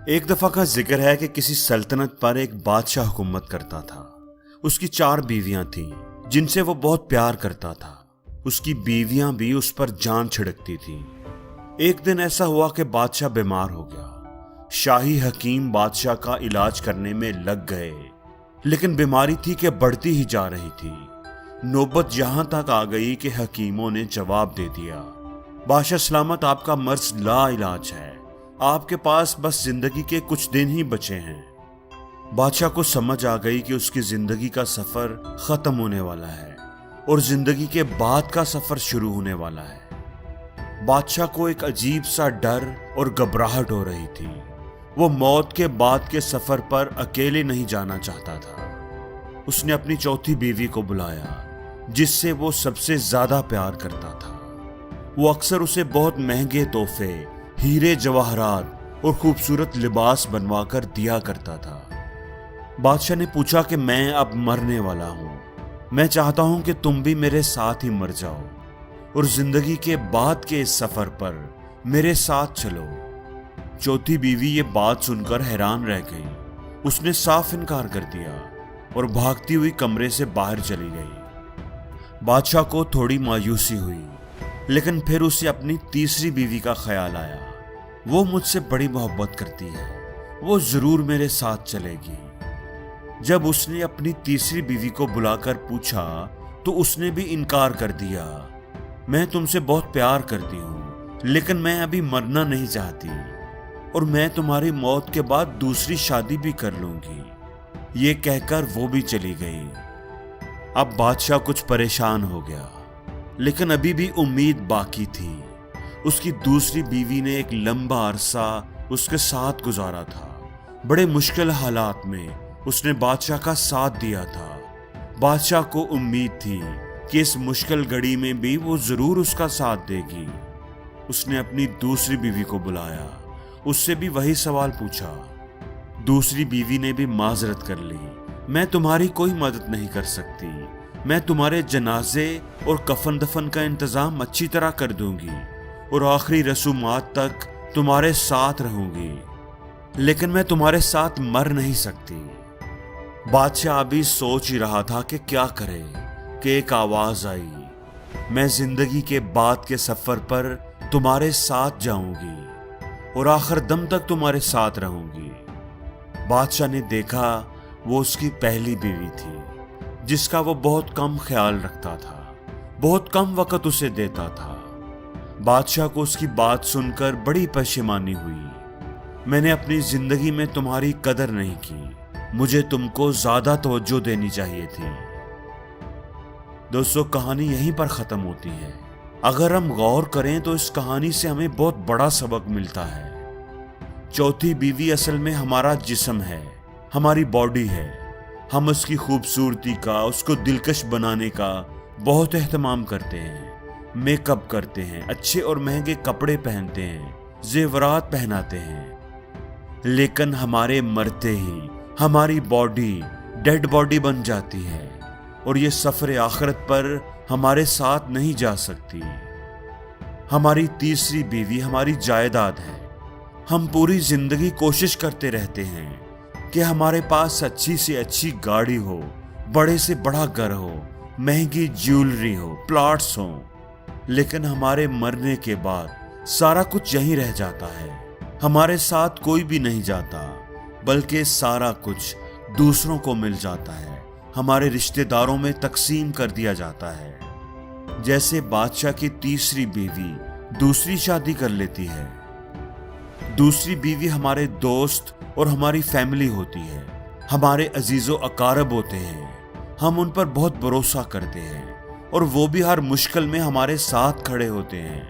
ایک دفعہ کا ذکر ہے کہ کسی سلطنت پر ایک بادشاہ حکومت کرتا تھا۔ اس کی 4 بیویاں تھیں جن سے وہ بہت پیار کرتا تھا۔ اس کی بیویاں بھی اس پر جان چھڑکتی تھیں۔ ایک دن ایسا ہوا کہ بادشاہ بیمار ہو گیا۔ شاہی حکیم بادشاہ کا علاج کرنے میں لگ گئے، لیکن بیماری تھی کہ بڑھتی ہی جا رہی تھی۔ نوبت یہاں تک آ گئی کہ حکیموں نے جواب دے دیا، بادشاہ سلامت، آپ کا مرض لا علاج ہے، آپ کے پاس بس زندگی کے کچھ دن ہی بچے ہیں۔ بادشاہ کو سمجھ آ گئی کہ اس کی زندگی کا سفر ختم ہونے والا ہے اور زندگی کے بعد کا سفر شروع ہونے والا ہے۔ بادشاہ کو ایک عجیب سا ڈر اور گھبراہٹ ہو رہی تھی۔ وہ موت کے بعد کے سفر پر اکیلے نہیں جانا چاہتا تھا۔ اس نے اپنی چوتھی بیوی کو بلایا جس سے وہ سب سے زیادہ پیار کرتا تھا۔ وہ اکثر اسے بہت مہنگے تحفے، ہیرے جواہرات اور خوبصورت لباس بنوا کر دیا کرتا تھا۔ بادشاہ نے پوچھا کہ میں اب مرنے والا ہوں، میں چاہتا ہوں کہ تم بھی میرے ساتھ ہی مر جاؤ اور زندگی کے بعد کے اس سفر پر میرے ساتھ چلو۔ چوتھی بیوی یہ بات سن کر حیران رہ گئی۔ اس نے صاف انکار کر دیا اور بھاگتی ہوئی کمرے سے باہر چلی گئی۔ بادشاہ کو تھوڑی مایوسی ہوئی، لیکن پھر اسے اپنی تیسری بیوی کا خیال آیا۔ وہ مجھ سے بڑی محبت کرتی ہے، وہ ضرور میرے ساتھ چلے گی۔ جب اس نے اپنی تیسری بیوی کو بلا کر پوچھا تو اس نے بھی انکار کر دیا۔ میں تم سے بہت پیار کرتی ہوں، لیکن میں ابھی مرنا نہیں چاہتی اور میں تمہاری موت کے بعد دوسری شادی بھی کر لوں گی۔ یہ کہہ کر وہ بھی چلی گئی۔ اب بادشاہ کچھ پریشان ہو گیا، لیکن ابھی بھی امید باقی تھی۔ اس کی دوسری بیوی نے ایک لمبا عرصہ اس کے ساتھ گزارا تھا۔ بڑے مشکل حالات میں اس نے بادشاہ کا ساتھ دیا تھا۔ بادشاہ کو امید تھی کہ اس مشکل گھڑی میں بھی وہ ضرور اس کا ساتھ دے گی۔ اس نے اپنی دوسری بیوی کو بلایا، اس سے بھی وہی سوال پوچھا۔ دوسری بیوی نے بھی معذرت کر لی، میں تمہاری کوئی مدد نہیں کر سکتی، میں تمہارے جنازے اور کفن دفن کا انتظام اچھی طرح کر دوں گی اور آخری رسومات تک تمہارے ساتھ رہوں گی، لیکن میں تمہارے ساتھ مر نہیں سکتی۔ بادشاہ ابھی سوچ ہی رہا تھا کہ کیا کرے کہ ایک آواز آئی، میں زندگی کے بعد کے سفر پر تمہارے ساتھ جاؤں گی اور آخر دم تک تمہارے ساتھ رہوں گی۔ بادشاہ نے دیکھا وہ اس کی پہلی بیوی تھی جس کا وہ بہت کم خیال رکھتا تھا، بہت کم وقت اسے دیتا تھا۔ بادشاہ کو اس کی بات سن کر بڑی پشیمانی ہوئی۔ میں نے اپنی زندگی میں تمہاری قدر نہیں کی، مجھے تم کو زیادہ توجہ دینی چاہیے تھی۔ دوستو، کہانی یہیں پر ختم ہوتی ہے۔ اگر ہم غور کریں تو اس کہانی سے ہمیں بہت بڑا سبق ملتا ہے۔ چوتھی بیوی اصل میں ہمارا جسم ہے، ہماری باڈی ہے۔ ہم اس کی خوبصورتی کا، اس کو دلکش بنانے کا بہت اہتمام کرتے ہیں، میک اپ کرتے ہیں، اچھے اور مہنگے کپڑے پہنتے ہیں، زیورات پہناتے ہیں، لیکن ہمارے مرتے ہی ہماری باڈی ڈیڈ باڈی بن جاتی ہے اور یہ سفر آخرت پر ہمارے ساتھ نہیں جا سکتی۔ ہماری تیسری بیوی ہماری جائیداد ہے۔ ہم پوری زندگی کوشش کرتے رہتے ہیں کہ ہمارے پاس اچھی سے اچھی گاڑی ہو، بڑے سے بڑا گھر ہو، مہنگی جیولری ہو، پلاٹس ہوں، لیکن ہمارے مرنے کے بعد سارا کچھ یہیں رہ جاتا ہے۔ ہمارے ساتھ کوئی بھی نہیں جاتا، بلکہ سارا کچھ دوسروں کو مل جاتا ہے، ہمارے رشتہ داروں میں تقسیم کر دیا جاتا ہے۔ جیسے بادشاہ کی تیسری بیوی دوسری شادی کر لیتی ہے۔ دوسری بیوی ہمارے دوست اور ہماری فیملی ہوتی ہے، ہمارے عزیز و اقارب ہوتے ہیں، ہم ان پر بہت بھروسہ کرتے ہیں اور وہ بھی ہر مشکل میں ہمارے ساتھ کھڑے ہوتے ہیں،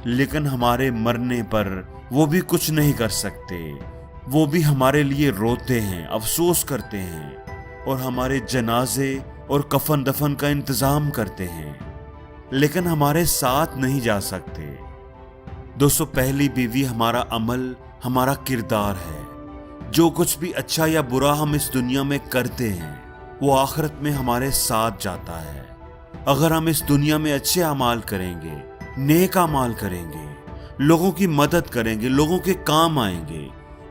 لیکن ہمارے مرنے پر وہ بھی کچھ نہیں کر سکتے۔ وہ بھی ہمارے لیے روتے ہیں، افسوس کرتے ہیں اور ہمارے جنازے اور کفن دفن کا انتظام کرتے ہیں، لیکن ہمارے ساتھ نہیں جا سکتے۔ دوستو، پہلی بیوی ہمارا عمل، ہمارا کردار ہے۔ جو کچھ بھی اچھا یا برا ہم اس دنیا میں کرتے ہیں وہ آخرت میں ہمارے ساتھ جاتا ہے۔ اگر ہم اس دنیا میں اچھے اعمال کریں گے، نیک اعمال کریں گے، لوگوں کی مدد کریں گے، لوگوں کے کام آئیں گے،